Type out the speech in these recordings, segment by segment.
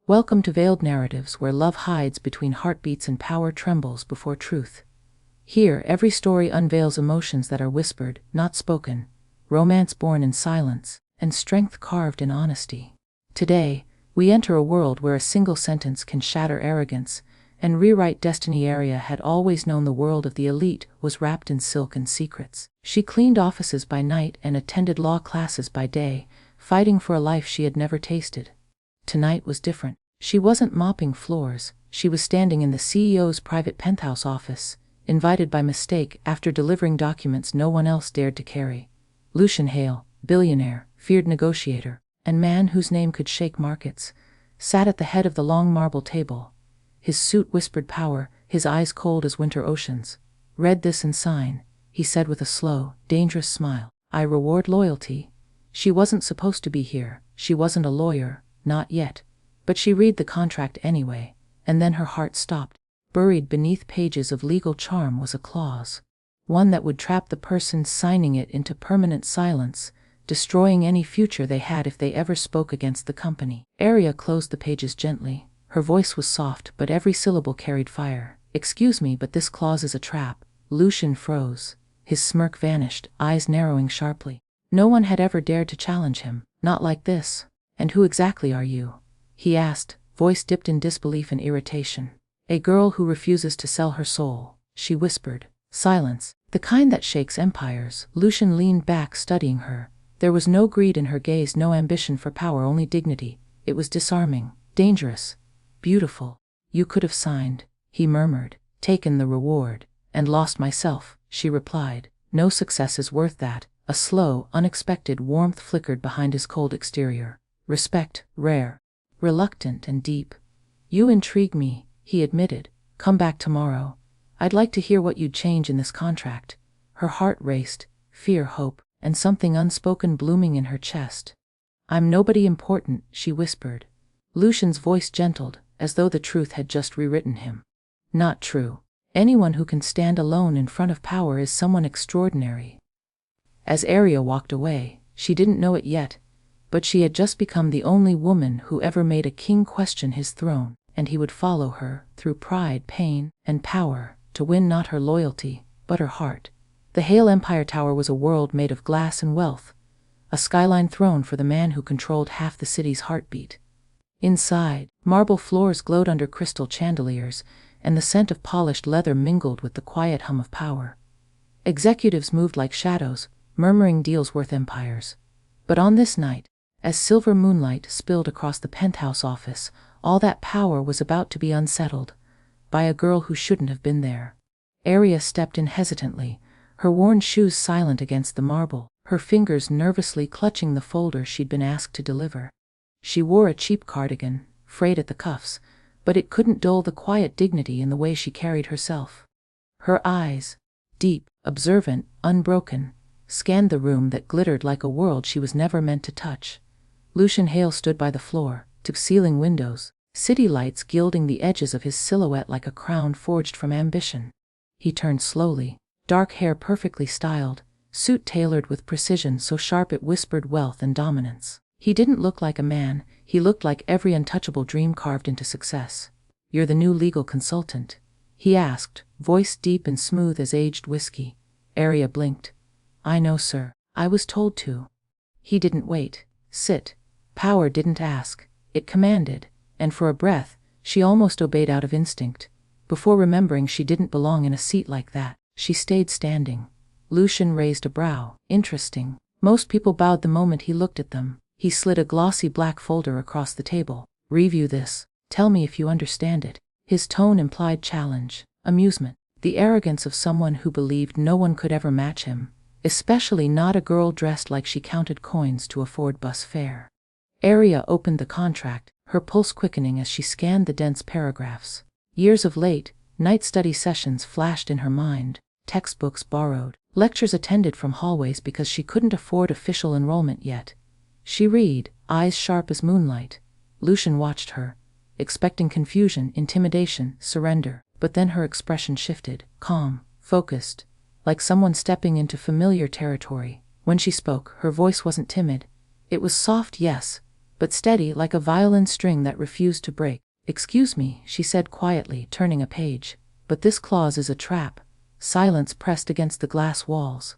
Welcome to Veiled Narratives, where love hides between heartbeats and power trembles before truth. Here, every story unveils emotions that are whispered, not spoken, romance born in silence, and strength carved in honesty. Today, we enter a world where a single sentence can shatter arrogance and rewrite destiny. Arya had always known the world of the elite was wrapped in silk and secrets. She cleaned offices by night and attended law classes by day, fighting for a life she had never tasted. Tonight was different. She wasn't mopping floors, she was standing in the CEO's private penthouse office, invited by mistake after delivering documents no one else dared to carry. Lucian Hale, billionaire, feared negotiator, and man whose name could shake markets, sat at the head of the long marble table. His suit whispered power, his eyes cold as winter oceans. "Read this and sign," he said with a slow, dangerous smile. "I reward loyalty." She wasn't supposed to be here, she wasn't a lawyer, not yet. But she read the contract anyway, and then her heart stopped. Buried beneath pages of legal charm was a clause. One that would trap the person signing it into permanent silence, destroying any future they had if they ever spoke against the company. Arya closed the pages gently. Her voice was soft, but every syllable carried fire. "Excuse me, but this clause is a trap." Lucian froze. His smirk vanished, eyes narrowing sharply. No one had ever dared to challenge him, not like this. "And who exactly are you?" he asked, voice dipped in disbelief and irritation. "A girl who refuses to sell her soul," she whispered. Silence, the kind that shakes empires. Lucian leaned back, studying her. There was no greed in her gaze, no ambition for power, only dignity. It was disarming, dangerous, beautiful. "You could have signed," he murmured, "taken the reward, and lost myself," she replied. "No success is worth that." A slow, unexpected warmth flickered behind his cold exterior. "Respect, rare, reluctant and deep." "You intrigue me," he admitted. "Come back tomorrow. I'd like to hear what you'd change in this contract." Her heart raced, fear, hope, and something unspoken blooming in her chest. "I'm nobody important," she whispered. Lucian's voice gentled, as though the truth had just rewritten him. "Not true. Anyone who can stand alone in front of power is someone extraordinary." As Arya walked away, she didn't know it yet, but she had just become the only woman who ever made a king question his throne, and he would follow her, through pride, pain, and power, to win not her loyalty, but her heart. The Hale Empire Tower was a world made of glass and wealth, a skyline throne for the man who controlled half the city's heartbeat. Inside, marble floors glowed under crystal chandeliers, and the scent of polished leather mingled with the quiet hum of power. Executives moved like shadows, murmuring deals worth empires. But on this night, as silver moonlight spilled across the penthouse office, all that power was about to be unsettled by a girl who shouldn't have been there. Arya stepped in hesitantly, her worn shoes silent against the marble, her fingers nervously clutching the folder she'd been asked to deliver. She wore a cheap cardigan, frayed at the cuffs, but it couldn't dull the quiet dignity in the way she carried herself. Her eyes, deep, observant, unbroken, scanned the room that glittered like a world she was never meant to touch. Lucian Hale stood by the floor, to ceiling windows, city lights gilding the edges of his silhouette like a crown forged from ambition. He turned slowly, dark hair perfectly styled, suit tailored with precision so sharp it whispered wealth and dominance. He didn't look like a man, he looked like every untouchable dream carved into success. "You're the new legal consultant?" he asked, voice deep and smooth as aged whiskey. Arya blinked. "I know, sir. I was told to." He didn't wait. "Sit." Power didn't ask, it commanded, and for a breath, she almost obeyed out of instinct. Before remembering she didn't belong in a seat like that, she stayed standing. Lucian raised a brow. Interesting. Most people bowed the moment he looked at them. He slid a glossy black folder across the table. "Review this. Tell me if you understand it." His tone implied challenge, amusement, the arrogance of someone who believed no one could ever match him, especially not a girl dressed like she counted coins to afford bus fare. Arya opened the contract, her pulse quickening as she scanned the dense paragraphs. Years of late, night study sessions flashed in her mind, textbooks borrowed, lectures attended from hallways because she couldn't afford official enrollment yet. She read, eyes sharp as moonlight. Lucian watched her, expecting confusion, intimidation, surrender, but then her expression shifted, calm, focused, like someone stepping into familiar territory. When she spoke, her voice wasn't timid. It was soft, yes, but steady like a violin string that refused to break. "Excuse me," she said quietly, turning a page, "but this clause is a trap." Silence pressed against the glass walls.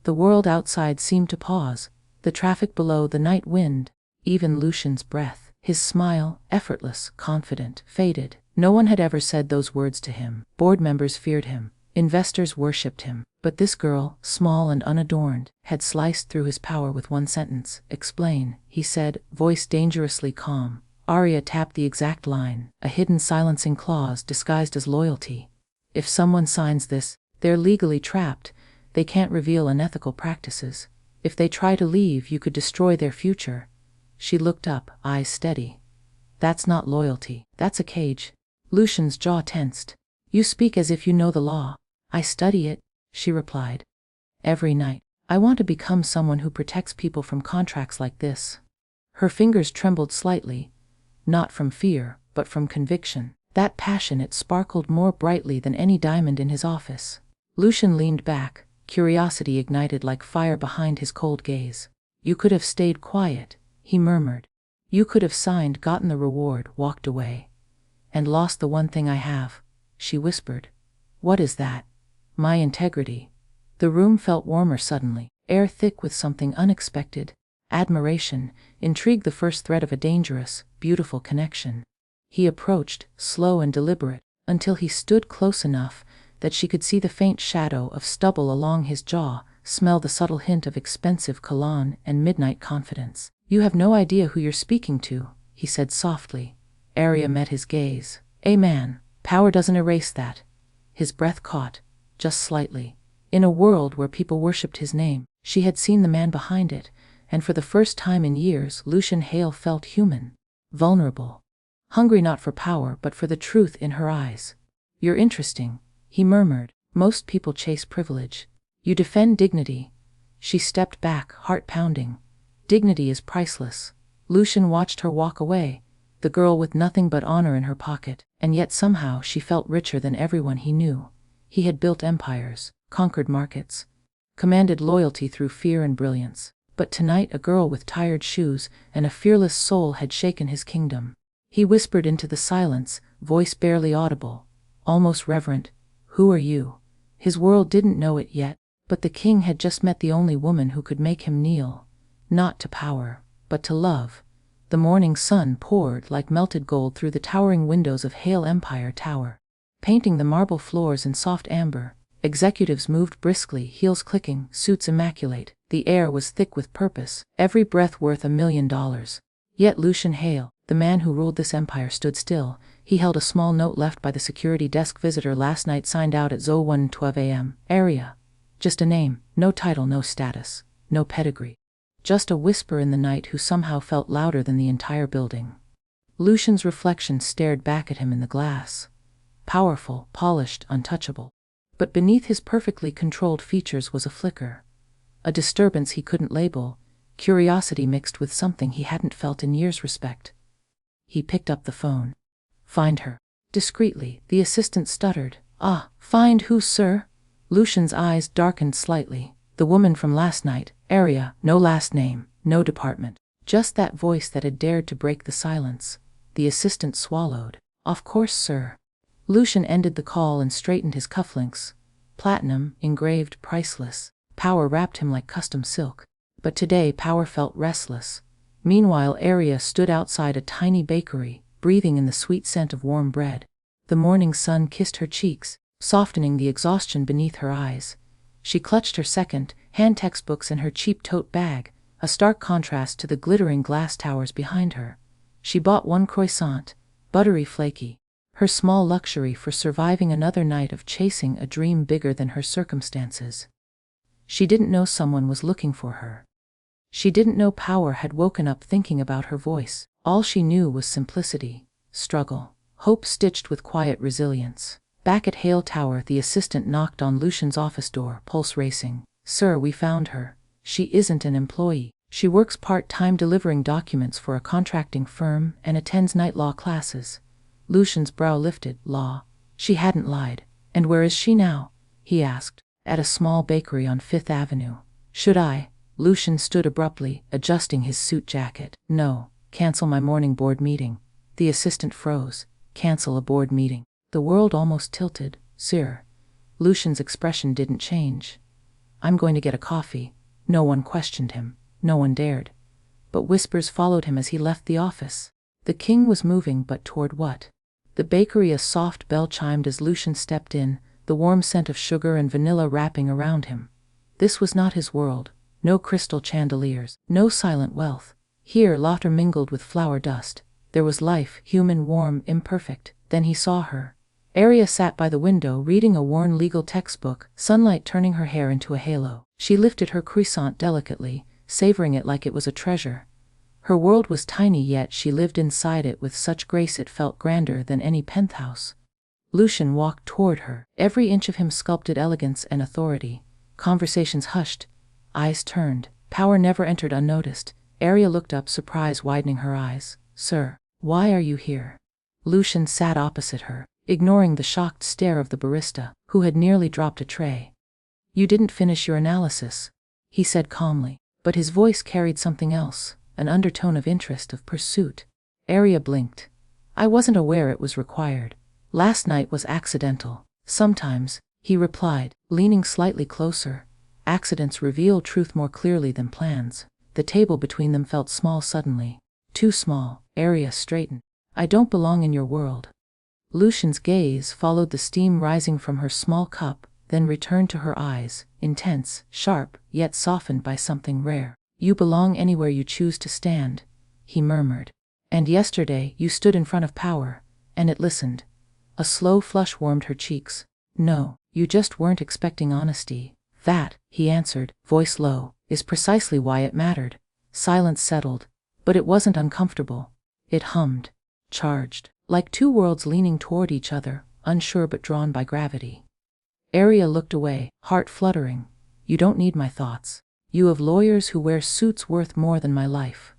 The world outside seemed to pause, the traffic below, the night wind, even Lucian's breath. His smile, effortless, confident, faded. No one had ever said those words to him. Board members feared him. Investors worshipped him. But this girl, small and unadorned, had sliced through his power with one sentence. "Explain," he said, voice dangerously calm. Arya tapped the exact line, a hidden silencing clause disguised as loyalty. "If someone signs this, they're legally trapped. They can't reveal unethical practices. If they try to leave, you could destroy their future." She looked up, eyes steady. "That's not loyalty. That's a cage." Lucian's jaw tensed. "You speak as if you know the law." "I study it," she replied. "Every night. I want to become someone who protects people from contracts like this." Her fingers trembled slightly, not from fear, but from conviction. That passion, it sparkled more brightly than any diamond in his office. Lucian leaned back, curiosity ignited like fire behind his cold gaze. "You could have stayed quiet," he murmured. "You could have signed, gotten the reward, walked away. And lost the one thing I have," she whispered. "What is that?" "My integrity." The room felt warmer suddenly, air thick with something unexpected. Admiration, intrigue, the first thread of a dangerous, beautiful connection. He approached, slow and deliberate, until he stood close enough that she could see the faint shadow of stubble along his jaw, smell the subtle hint of expensive cologne and midnight confidence. "You have no idea who you're speaking to," he said softly. Arya met his gaze. "A man. Power doesn't erase that." His breath caught, just slightly. In a world where people worshipped his name, she had seen the man behind it, and for the first time in years Lucian Hale felt human, vulnerable, hungry not for power but for the truth in her eyes. "You're interesting," he murmured. "Most people chase privilege. You defend dignity." She stepped back, heart pounding. "Dignity is priceless." Lucian watched her walk away, the girl with nothing but honor in her pocket, and yet somehow she felt richer than everyone he knew. He had built empires, conquered markets, commanded loyalty through fear and brilliance. But tonight a girl with tired shoes and a fearless soul had shaken his kingdom. He whispered into the silence, voice barely audible, almost reverent, "Who are you?" His world didn't know it yet, but the king had just met the only woman who could make him kneel, not to power, but to love. The morning sun poured like melted gold through the towering windows of Hale Empire Tower, painting the marble floors in soft amber. Executives moved briskly, heels clicking, suits immaculate. The air was thick with purpose, every breath worth $1 million. Yet Lucian Hale, the man who ruled this empire, stood still. He held a small note left by the security desk visitor last night, signed out at 01:12 a.m. Arya. Just a name, no title, no status, no pedigree. Just a whisper in the night who somehow felt louder than the entire building. Lucian's reflection stared back at him in the glass. Powerful, polished, untouchable. But beneath his perfectly controlled features was a flicker. A disturbance he couldn't label, curiosity mixed with something he hadn't felt in years. Respect. He picked up the phone. "Find her." Discreetly, the assistant stuttered. "Ah, find who, sir?" Lucian's eyes darkened slightly. "The woman from last night, Arya, no last name, no department." Just that voice that had dared to break the silence. The assistant swallowed. "Of course, sir." Lucian ended the call and straightened his cufflinks. Platinum, engraved, priceless. Power wrapped him like custom silk. But today power felt restless. Meanwhile Arya stood outside a tiny bakery, breathing in the sweet scent of warm bread. The morning sun kissed her cheeks, softening the exhaustion beneath her eyes. She clutched her second-hand textbooks and her cheap tote bag, a stark contrast to the glittering glass towers behind her. She bought one croissant, buttery flaky, her small luxury for surviving another night of chasing a dream bigger than her circumstances. She didn't know someone was looking for her. She didn't know power had woken up thinking about her voice. All she knew was simplicity, struggle, hope stitched with quiet resilience. Back at Hale Tower, the assistant knocked on Lucian's office door, pulse racing. "Sir, we found her. She isn't an employee. She works part-time delivering documents for a contracting firm and attends night law classes." Lucian's brow lifted. Law. She hadn't lied. "And where is she now?" he asked. "At a small bakery on Fifth Avenue." "Should I?" Lucian stood abruptly, adjusting his suit jacket. "No. Cancel my morning board meeting. The assistant froze. Cancel a board meeting. The world almost tilted. Sir. Lucian's expression didn't change. I'm going to get a coffee. No one questioned him. No one dared. But whispers followed him as he left the office. The king was moving, but toward what? The bakery. A soft bell chimed as Lucian stepped in, the warm scent of sugar and vanilla wrapping around him. This was not his world. No crystal chandeliers, no silent wealth. Here laughter mingled with flower dust. There was life, human, warm, imperfect. Then he saw her. Aria sat by the window reading a worn legal textbook, sunlight turning her hair into a halo. She lifted her croissant delicately, savoring it like it was a treasure. Her world was tiny, yet she lived inside it with such grace it felt grander than any penthouse. Lucian walked toward her, every inch of him sculpted elegance and authority. Conversations hushed. Eyes turned. Power never entered unnoticed. Aria looked up, surprise widening her eyes. Sir, why are you here? Lucian sat opposite her, ignoring the shocked stare of the barista, who had nearly dropped a tray. You didn't finish your analysis, he said calmly, but his voice carried something else, an undertone of interest, of pursuit. Aria blinked. I wasn't aware it was required. Last night was accidental. Sometimes, he replied, leaning slightly closer. Accidents reveal truth more clearly than plans. The table between them felt small suddenly. Too small. Aria straightened. I don't belong in your world. Lucian's gaze followed the steam rising from her small cup, then returned to her eyes, intense, sharp, yet softened by something rare. You belong anywhere you choose to stand, he murmured. And yesterday you stood in front of power, and it listened. A slow flush warmed her cheeks. No, you just weren't expecting honesty. That, he answered, voice low, is precisely why it mattered. Silence settled, but it wasn't uncomfortable. It hummed, charged, like two worlds leaning toward each other, unsure but drawn by gravity. Aria looked away, heart fluttering. You don't need my thoughts. You have lawyers who wear suits worth more than my life.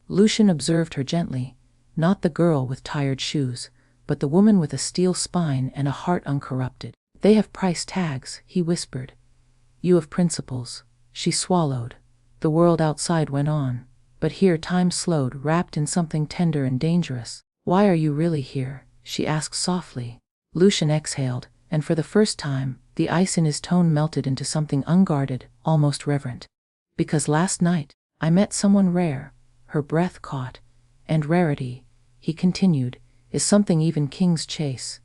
Lucian observed her gently, not the girl with tired shoes, but the woman with a steel spine and a heart uncorrupted. They have price tags, he whispered. You have principles. She swallowed. The world outside went on, but here time slowed, wrapped in something tender and dangerous. Why are you really here? She asked softly. Lucian exhaled, and for the first time, the ice in his tone melted into something unguarded, almost reverent. Because last night, I met someone rare. Her breath caught. And rarity, he continued, is something even kings chase.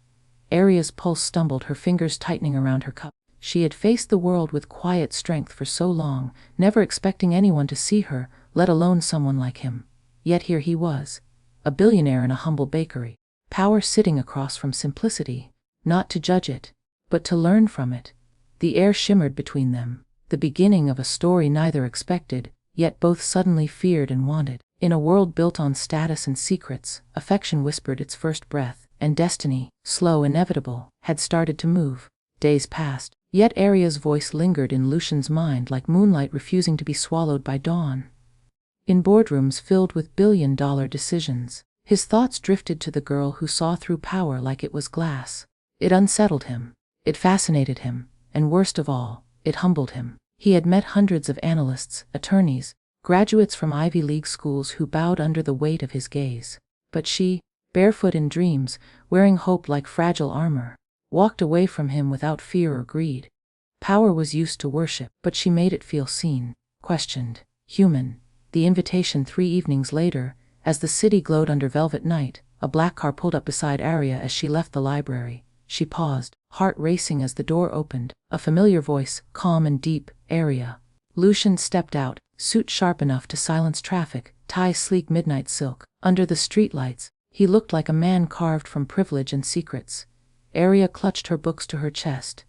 Aria's pulse stumbled, her fingers tightening around her cup. She had faced the world with quiet strength for so long, never expecting anyone to see her, let alone someone like him. Yet here he was, a billionaire in a humble bakery, power sitting across from simplicity, not to judge it, but to learn from it. The air shimmered between them, the beginning of a story neither expected, yet both suddenly feared and wanted. In a world built on status and secrets, affection whispered its first breath, and destiny, slow, inevitable, had started to move. Days passed, yet Aria's voice lingered in Lucian's mind like moonlight refusing to be swallowed by dawn. In boardrooms filled with billion-dollar decisions, his thoughts drifted to the girl who saw through power like it was glass. It unsettled him. It fascinated him. And worst of all, it humbled him. He had met hundreds of analysts, attorneys, graduates from Ivy League schools who bowed under the weight of his gaze. But she, barefoot in dreams, wearing hope like fragile armor, walked away from him without fear or greed. Power was used to worship, but she made it feel seen, questioned, human. The invitation 3 evenings later, as the city glowed under velvet night, a black car pulled up beside Aria as she left the library. She paused, heart racing as the door opened. A familiar voice, calm and deep, Aria. Lucian stepped out, suit sharp enough to silence traffic, tie sleek midnight silk. Under the streetlights, he looked like a man carved from privilege and secrets. Aria clutched her books to her chest.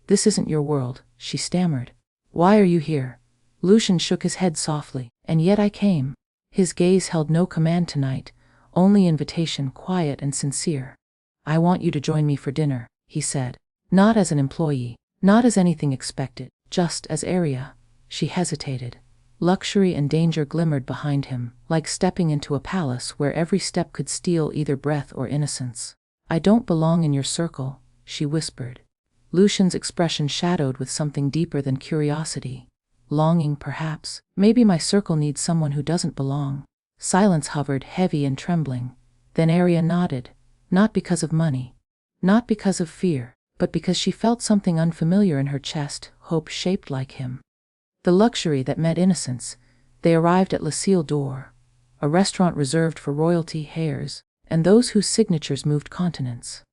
This isn't your world, she stammered. Why are you here? Lucian shook his head softly. And yet I came. His gaze held no command tonight, only invitation, quiet and sincere. I want you to join me for dinner, he said. Not as an employee, not as anything expected, just as Aria. She hesitated. Luxury and danger glimmered behind him, like stepping into a palace where every step could steal either breath or innocence. I don't belong in your circle, she whispered. Lucian's expression shadowed with something deeper than curiosity. Longing, perhaps. Maybe my circle needs someone who doesn't belong. Silence hovered, heavy and trembling. Then Arya nodded, not because of money, not because of fear, but because she felt something unfamiliar in her chest, hope shaped like him. The luxury that met innocence. They arrived at Lucille d'Or, a restaurant reserved for royalty, heirs, and those whose signatures moved continents.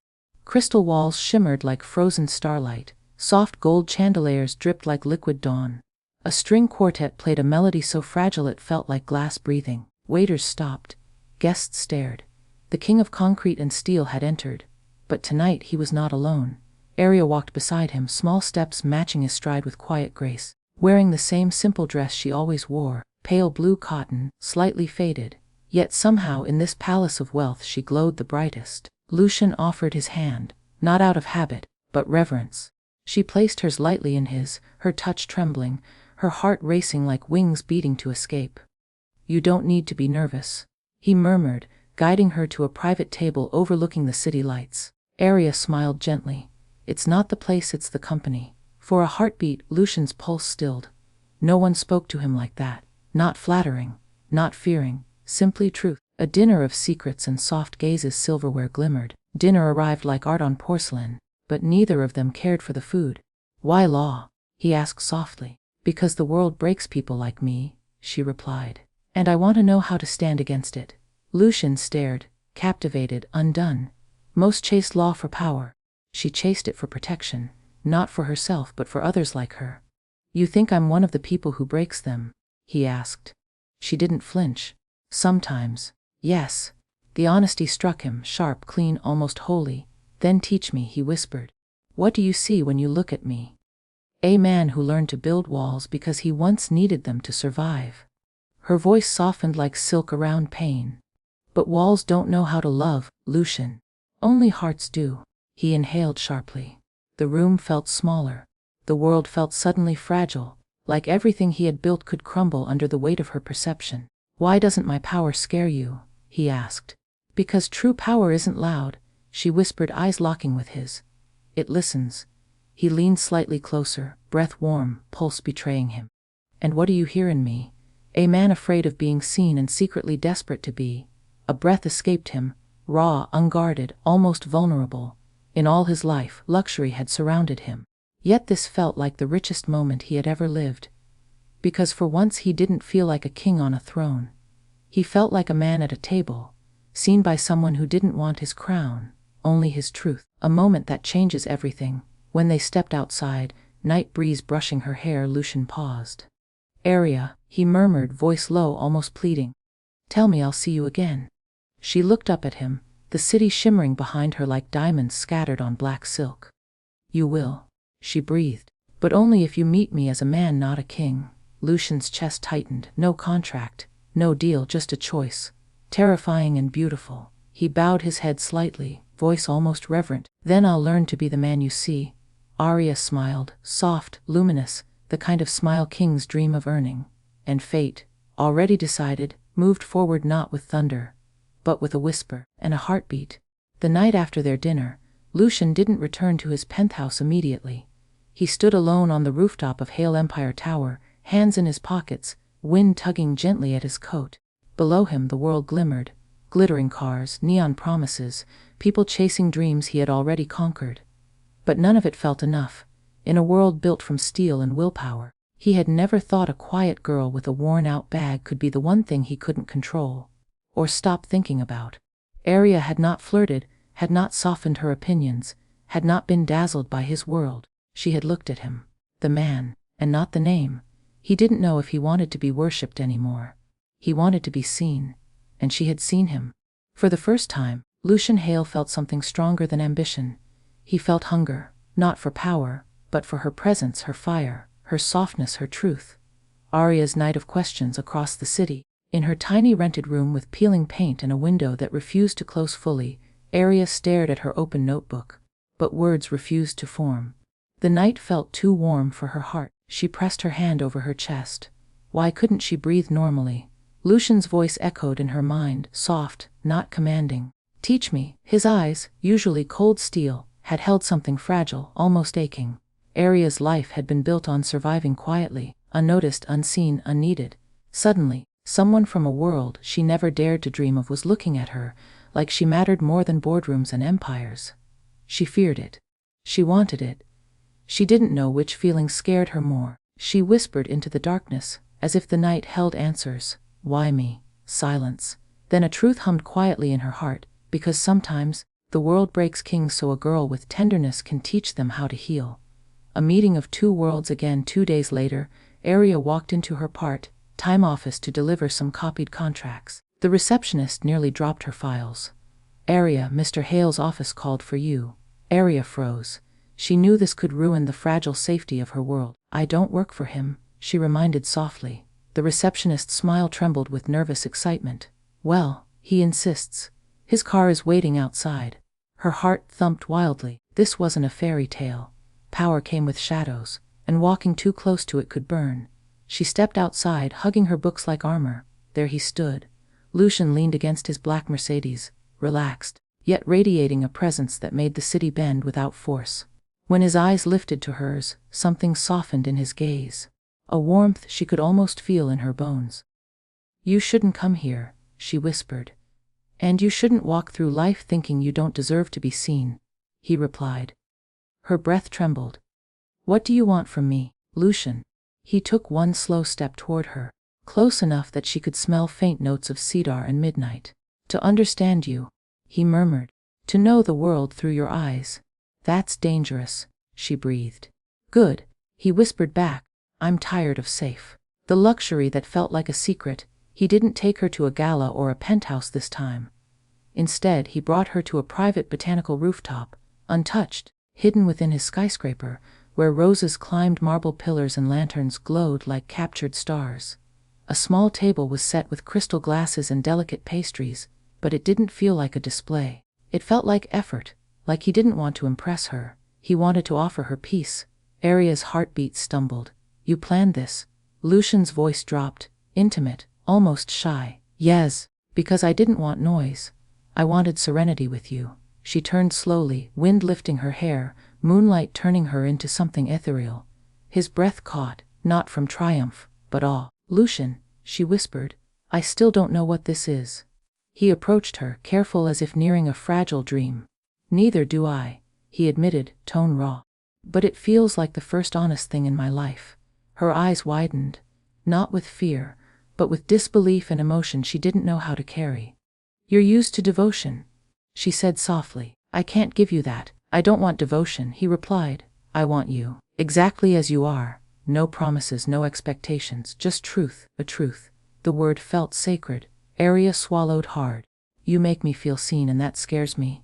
Crystal walls shimmered like frozen starlight, soft gold chandeliers dripped like liquid dawn. A string quartet played a melody so fragile it felt like glass breathing. Waiters stopped. Guests stared. The king of concrete and steel had entered. But tonight he was not alone. Arya walked beside him, small steps matching his stride with quiet grace, wearing the same simple dress she always wore, pale blue cotton, slightly faded. Yet somehow in this palace of wealth she glowed the brightest. Lucian offered his hand, not out of habit, but reverence. She placed hers lightly in his, her touch trembling, her heart racing like wings beating to escape. "You don't need to be nervous," he murmured, guiding her to a private table overlooking the city lights. Arya smiled gently. "It's not the place, it's the company." For a heartbeat, Lucian's pulse stilled. No one spoke to him like that, not flattering, not fearing, simply truth. A dinner of secrets and soft gazes, silverware glimmered. Dinner arrived like art on porcelain, but neither of them cared for the food. "Why law?" he asked softly. "Because the world breaks people like me," she replied. "And I want to know how to stand against it." Lucian stared, captivated, undone. Most chased law for power. She chased it for protection, not for herself but for others like her. "You think I'm one of the people who breaks them?" he asked. She didn't flinch. "Sometimes, yes." The honesty struck him, sharp, clean, almost holy. "Then teach me," he whispered. "What do you see when you look at me?" "A man who learned to build walls because he once needed them to survive." Her voice softened like silk around pain. "But walls don't know how to love, Lucian. Only hearts do." He inhaled sharply. The room felt smaller. The world felt suddenly fragile, like everything he had built could crumble under the weight of her perception. "Why doesn't my power scare you?" he asked. "Because true power isn't loud," she whispered, eyes locking with his. "It listens." He leaned slightly closer, breath warm, pulse betraying him. "And what do you hear in me?" A man afraid of being seen and secretly desperate to be. A breath escaped him, raw, unguarded, almost vulnerable. In all his life, luxury had surrounded him. Yet this felt like the richest moment he had ever lived. Because for once he didn't feel like a king on a throne. He felt like a man at a table, seen by someone who didn't want his crown, only his truth. A moment that changes everything. When they stepped outside, night breeze brushing her hair, Lucian paused. "Arya," he murmured, voice low, almost pleading. "Tell me I'll see you again." She looked up at him, the city shimmering behind her like diamonds scattered on black silk. "You will," she breathed. "But only if you meet me as a man, not a king." Lucian's chest tightened. No contract, no deal, just a choice. Terrifying and beautiful. He bowed his head slightly, voice almost reverent. "Then I'll learn to be the man you see." Arya smiled, soft, luminous, the kind of smile kings dream of earning. And fate, already decided, moved forward, not with thunder, but with a whisper and a heartbeat. The night after their dinner, Lucian didn't return to his penthouse immediately. He stood alone on the rooftop of Hale Empire Tower, hands in his pockets, wind tugging gently at his coat. Below him the world glimmered, glittering cars, neon promises, people chasing dreams he had already conquered. But none of it felt enough. In a world built from steel and willpower, he had never thought a quiet girl with a worn-out bag could be the one thing he couldn't control, or stop thinking about. Arya had not flirted, had not softened her opinions, had not been dazzled by his world. She had looked at him, the man, and not the name. He didn't know if he wanted to be worshipped anymore. He wanted to be seen, and she had seen him. For the first time, Lucian Hale felt something stronger than ambition. He felt hunger, not for power, but for her presence, her fire, her softness, her truth. Arya's night of questions across the city. In her tiny rented room with peeling paint and a window that refused to close fully, Arya stared at her open notebook, but words refused to form. The night felt too warm for her heart. She pressed her hand over her chest. Why couldn't she breathe normally? Lucian's voice echoed in her mind, soft, not commanding. "Teach me." His eyes, usually cold steel, had held something fragile, almost aching. Arya's life had been built on surviving quietly, unnoticed, unseen, unneeded. Suddenly, Someone from a world she never dared to dream of was looking at her, like she mattered more than boardrooms and empires. She feared it. She wanted it. She didn't know which feeling scared her more. She whispered into the darkness, as if the night held answers. Why me? Silence. Then a truth hummed quietly in her heart, because sometimes the world breaks kings so a girl with tenderness can teach them how to heal. A meeting of two worlds again 2 days later. Aria walked into her part-time office to deliver some copied contracts. The receptionist nearly dropped her files. Aria, Mr. Hale's office called for you. Aria froze. She knew this could ruin the fragile safety of her world. I don't work for him, she reminded softly. The receptionist's smile trembled with nervous excitement. Well, he insists. His car is waiting outside. Her heart thumped wildly. This wasn't a fairy tale. Power came with shadows, and walking too close to it could burn. She stepped outside, hugging her books like armor. There he stood. Lucian leaned against his black Mercedes, relaxed, yet radiating a presence that made the city bend without force. When his eyes lifted to hers, something softened in his gaze. A warmth she could almost feel in her bones. You shouldn't come here, she whispered. And you shouldn't walk through life thinking you don't deserve to be seen, he replied. Her breath trembled. What do you want from me, Lucian? He took one slow step toward her, close enough that she could smell faint notes of cedar and midnight. To understand you, he murmured. To know the world through your eyes. That's dangerous, she breathed. Good, he whispered back. I'm tired of safe. The luxury that felt like a secret. He didn't take her to a gala or a penthouse this time. Instead, he brought her to a private botanical rooftop, untouched, hidden within his skyscraper, where roses climbed marble pillars and lanterns glowed like captured stars. A small table was set with crystal glasses and delicate pastries, but it didn't feel like a display. It felt like effort, like he didn't want to impress her. He wanted to offer her peace. Aria's heartbeat stumbled. You planned this? Lucian's voice dropped, intimate, almost shy. Yes, because I didn't want noise. I wanted serenity with you. She turned slowly, wind lifting her hair, moonlight turning her into something ethereal. His breath caught, not from triumph, but awe. Lucian, she whispered, I still don't know what this is. He approached her, careful as if nearing a fragile dream. Neither do I, he admitted, tone raw. But it feels like the first honest thing in my life. Her eyes widened, not with fear, but with disbelief and emotion she didn't know how to carry. You're used to devotion, she said softly. I can't give you that. I don't want devotion, he replied. I want you, exactly as you are. No promises, no expectations, just truth, a truth. The word felt sacred. Aria swallowed hard. You make me feel seen, and that scares me.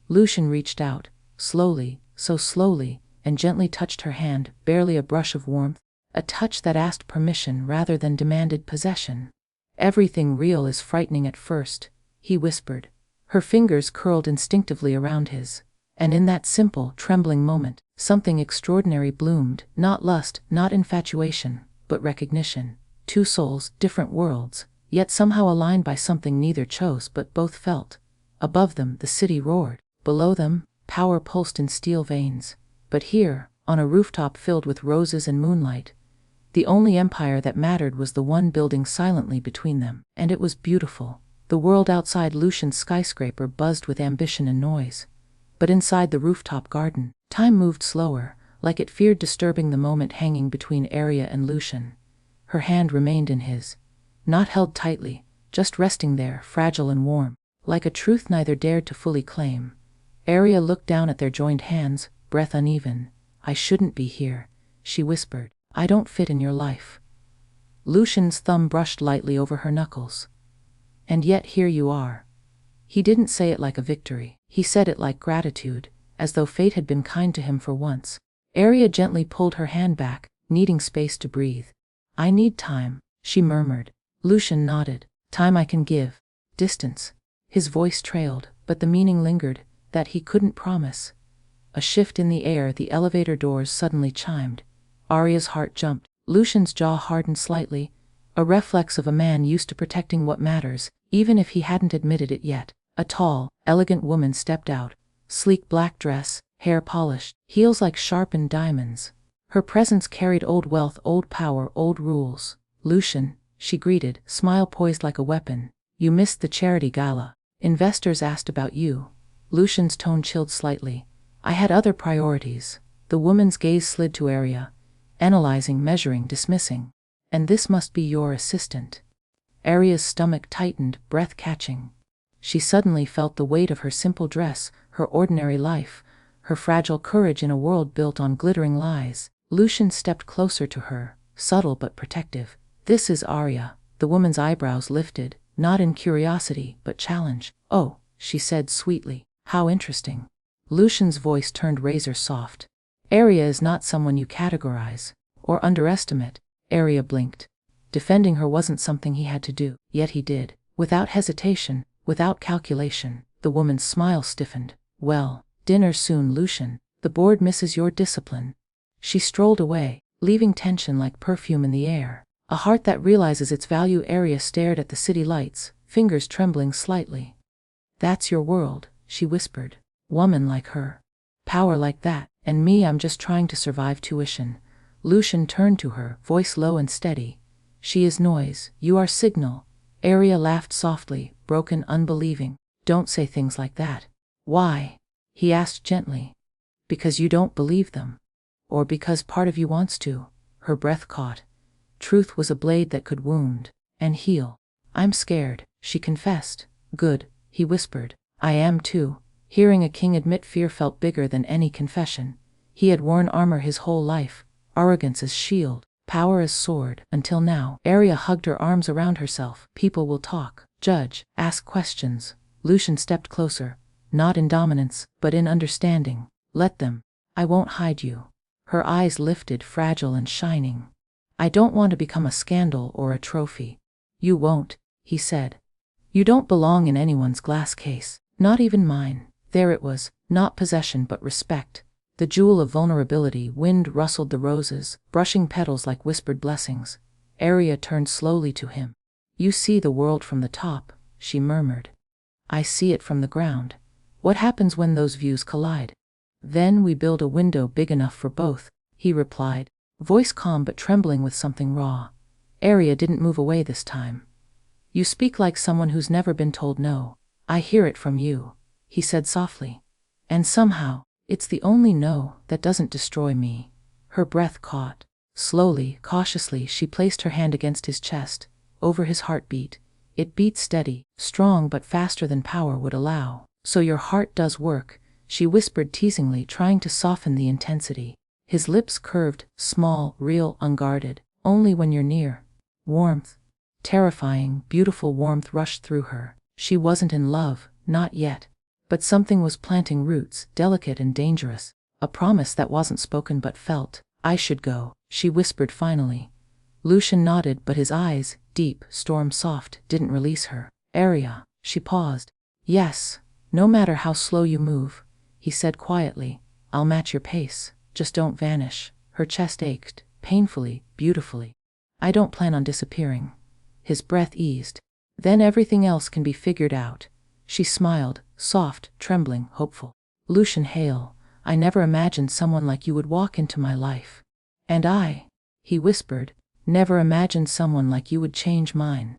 Lucian reached out, slowly, so slowly, and gently touched her hand, barely a brush of warmth, a touch that asked permission rather than demanded possession. Everything real is frightening at first, he whispered. Her fingers curled instinctively around his. And in that simple, trembling moment, something extraordinary bloomed, not lust, not infatuation, but recognition. Two souls, different worlds, yet somehow aligned by something neither chose but both felt. Above them, the city roared. Below them, power pulsed in steel veins. But here, on a rooftop filled with roses and moonlight, the only empire that mattered was the one building silently between them. And it was beautiful. The world outside Lucian's skyscraper buzzed with ambition and noise. But inside the rooftop garden, time moved slower, like it feared disturbing the moment hanging between Aria and Lucian. Her hand remained in his, not held tightly, just resting there, fragile and warm, like a truth neither dared to fully claim. Aria looked down at their joined hands, breath uneven. I shouldn't be here, she whispered. I don't fit in your life. Lucian's thumb brushed lightly over her knuckles. And yet here you are. He didn't say it like a victory. He said it like gratitude, as though fate had been kind to him for once. Aria gently pulled her hand back, needing space to breathe. I need time, she murmured. Lucian nodded. Time I can give. Distance. His voice trailed, but the meaning lingered, that he couldn't promise. A shift in the air, the elevator doors suddenly chimed. Aria's heart jumped. Lucian's jaw hardened slightly, a reflex of a man used to protecting what matters, even if he hadn't admitted it yet. A tall, elegant woman stepped out, sleek black dress, hair polished, heels like sharpened diamonds. Her presence carried old wealth, old power, old rules. Lucian, she greeted, smile poised like a weapon. You missed the charity gala. Investors asked about you. Lucian's tone chilled slightly. I had other priorities. The woman's gaze slid to Arya, analyzing, measuring, dismissing. And this must be your assistant. Arya's stomach tightened, breath catching. She suddenly felt the weight of her simple dress, her ordinary life, her fragile courage in a world built on glittering lies. Lucian stepped closer to her, subtle but protective. This is Arya. The woman's eyebrows lifted, not in curiosity, but challenge. Oh, she said sweetly. How interesting. Lucian's voice turned razor soft. Arya is not someone you categorize or underestimate. Arya blinked. Defending her wasn't something he had to do, yet he did, without hesitation, without calculation. The woman's smile stiffened. Well, dinner soon, Lucian. The board misses your discipline. She strolled away, leaving tension like perfume in the air. A heart that realizes its value. Arya stared at the city lights, fingers trembling slightly. That's your world, she whispered. Woman like her. Power like that. And me, I'm just trying to survive tuition. Lucian turned to her, voice low and steady. She is noise, you are signal. Arya laughed softly, broken, unbelieving. Don't say things like that. Why? He asked gently. Because you don't believe them. Or because part of you wants to. Her breath caught. Truth was a blade that could wound and heal. I'm scared, she confessed. Good, he whispered. I am too. Hearing a king admit fear felt bigger than any confession. He had worn armor his whole life, arrogance as shield, power as sword, until now. Arya hugged her arms around herself. People will talk, judge, ask questions. Lucian stepped closer, not in dominance, but in understanding. Let them. I won't hide you. Her eyes lifted, fragile and shining. I don't want to become a scandal or a trophy. You won't, he said. You don't belong in anyone's glass case, not even mine. There it was, not possession but respect. The jewel of vulnerability. Wind rustled the roses, brushing petals like whispered blessings. Arya turned slowly to him. You see the world from the top, she murmured. I see it from the ground. What happens when those views collide? Then we build a window big enough for both, he replied, voice calm but trembling with something raw. Arya didn't move away this time. You speak like someone who's never been told no. I hear it from you, he said softly. And somehow, it's the only no that doesn't destroy me. Her breath caught. Slowly, cautiously, she placed her hand against his chest, over his heartbeat. It beat steady, strong but faster than power would allow. So your heart does work, she whispered teasingly, trying to soften the intensity. His lips curved, small, real, unguarded. Only when you're near. Warmth. Terrifying, beautiful warmth rushed through her. She wasn't in love, not yet. But something was planting roots, delicate and dangerous. A promise that wasn't spoken but felt. I should go, she whispered finally. Lucian nodded, but his eyes, deep, storm-soft, didn't release her. Arya, she paused. Yes, no matter how slow you move, he said quietly. I'll match your pace. Just don't vanish. Her chest ached, painfully, beautifully. I don't plan on disappearing. His breath eased. Then everything else can be figured out. She smiled, soft, trembling, hopeful. Lucian Hale, I never imagined someone like you would walk into my life. And I, he whispered, never imagined someone like you would change mine.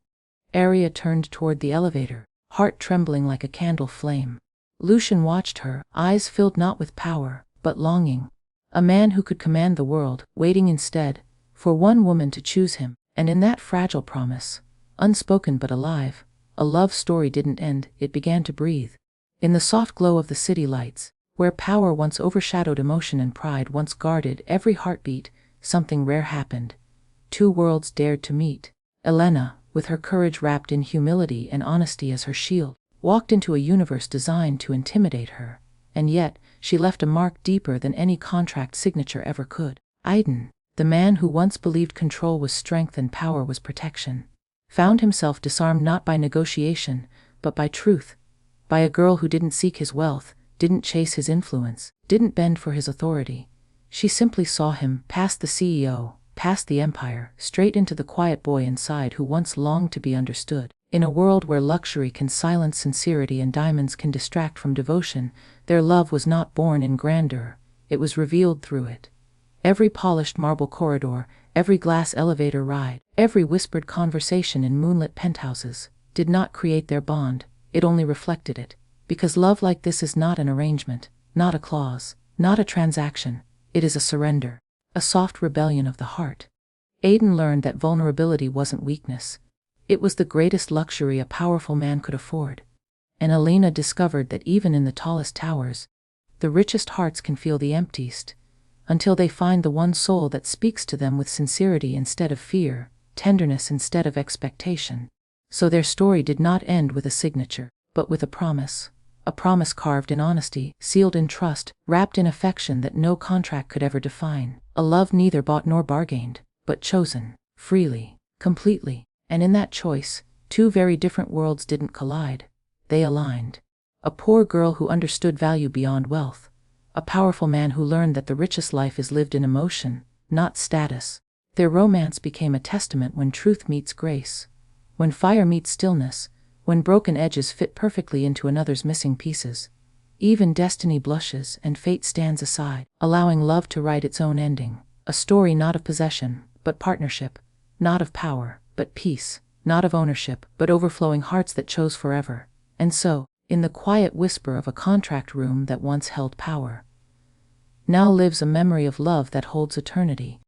Arya turned toward the elevator, heart trembling like a candle flame. Lucian watched her, eyes filled not with power, but longing. A man who could command the world, waiting instead, for one woman to choose him. And in that fragile promise, unspoken but alive, a love story didn't end, it began to breathe. In the soft glow of the city lights, where power once overshadowed emotion and pride once guarded every heartbeat, something rare happened. Two worlds dared to meet. Elena, with her courage wrapped in humility and honesty as her shield, walked into a universe designed to intimidate her. And yet, she left a mark deeper than any contract signature ever could. Aiden, the man who once believed control was strength and power was protection, found himself disarmed not by negotiation, but by truth. By a girl who didn't seek his wealth, didn't chase his influence, didn't bend for his authority. She simply saw him, past the CEO, past the empire, straight into the quiet boy inside who once longed to be understood. In a world where luxury can silence sincerity and diamonds can distract from devotion, their love was not born in grandeur, it was revealed through it. Every polished marble corridor, Every glass elevator ride, every whispered conversation in moonlit penthouses, did not create their bond, it only reflected it. Because love like this is not an arrangement, not a clause, not a transaction, it is a surrender, a soft rebellion of the heart. Aidan learned that vulnerability wasn't weakness. It was the greatest luxury a powerful man could afford. And Elena discovered that even in the tallest towers, the richest hearts can feel the emptiest, until they find the one soul that speaks to them with sincerity instead of fear, tenderness instead of expectation. So their story did not end with a signature, but with a promise carved in honesty, sealed in trust, wrapped in affection that no contract could ever define. A love neither bought nor bargained, but chosen, freely, completely. And in that choice, two very different worlds didn't collide, they aligned. A poor girl who understood value beyond wealth, a powerful man who learned that the richest life is lived in emotion, not status. Their romance became a testament when truth meets grace, when fire meets stillness, when broken edges fit perfectly into another's missing pieces. Even destiny blushes and fate stands aside, allowing love to write its own ending. A story not of possession, but partnership, not of power, but peace, not of ownership, but overflowing hearts that chose forever. And so, in the quiet whisper of a contract room that once held power, now lives a memory of love that holds eternity.